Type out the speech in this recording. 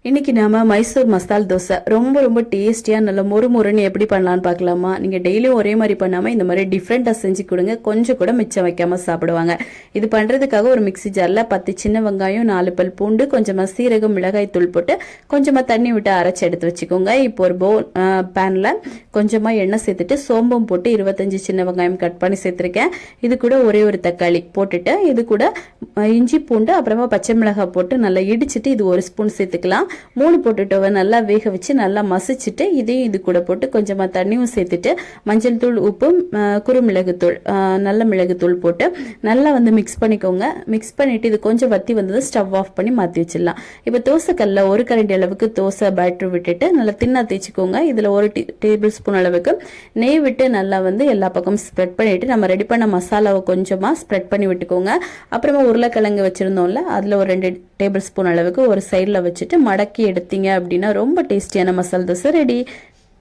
இன்னைக்கு நாம மைசூர் மசால் தோசை ரொம்ப டேஸ்டியா நல்ல மொறுமொறுன்னு எப்படி பண்ணலாம்னு பார்க்கலாமா? நீங்க டெய்லியும் ஒரே மாதிரி பண்ணாம இந்த மாதிரி டிஃப்ரெண்டா செஞ்சு கொடுங்க, கொஞ்சம் கூட மிச்சம் வைக்காம சாப்பிடுவாங்க. இது பண்றதுக்காக ஒரு மிக்ஸி ஜார்ல 10 சின்ன வெங்காயம், 4 பல் பூண்டு, கொஞ்சமா சீரகம், மிளகாய் தூள் போட்டு கொஞ்சமா தண்ணி விட்டு அரைச்சு எடுத்து வச்சுக்கோங்க. இப்போ ஒரு பேன்ல கொஞ்சமா எண்ணெய் சேர்த்துட்டு சோம்பம் போட்டு 25 சின்ன வெங்காயம் கட் பண்ணி சேர்த்திருக்கேன். இது கூட ஒரே ஒரு தக்காளி போட்டுட்டு இது கூட இஞ்சி பூண்டு அப்புறமா பச்சை மிளகாய் போட்டு நல்லா இடிச்சிட்டு இது 1 ஸ்பூன் சேர்த்துக்கலாம். 3 பொட்டேட்டோவை நல்லா வேக வச்சு நல்லா மசிச்சுட்டு இதையும் இது கூட போட்டு கொஞ்சமா தண்ணியும் சேர்த்துட்டு மஞ்சள் தூள், உப்பும், குறுமிளகுத்தூள், நல்ல மிளகுத்தூள் போட்டு நல்லா மிக்ஸ் பண்ணிக்கோங்க. மிக்ஸ் பண்ணிட்டு இது கொஞ்சம் வத்தி வந்தது ஸ்டவ் ஆஃப் பண்ணி மாற்றி வச்சிடலாம். இப்போ தோசைக்கல்ல 1 கரண்டி அளவுக்கு தோசை பேட்டர் விட்டுட்டு நல்லா தின்னா தேய்ச்சிக்கோங்க. இதில் 1 டேபிள் ஸ்பூன் அளவுக்கு நெய் விட்டு நல்லா எல்லா பக்கமும் ஸ்ப்ரெட் பண்ணிட்டு நம்ம ரெடி பண்ண மசாலாவை கொஞ்சமாக ஸ்ப்ரெட் பண்ணி விட்டுக்கோங்க. அப்புறமா உருளைக்கிழங்கு வச்சிருந்தோம்ல அதில் ஒரு 2 டேபிள் ஸ்பூன் அளவுக்கு ஒரு சைடில் வச்சுட்டு மடக்கி எடுத்தீங்க அப்படின்னா ரொம்ப டேஸ்டியான மசால் தோசை ரெடி.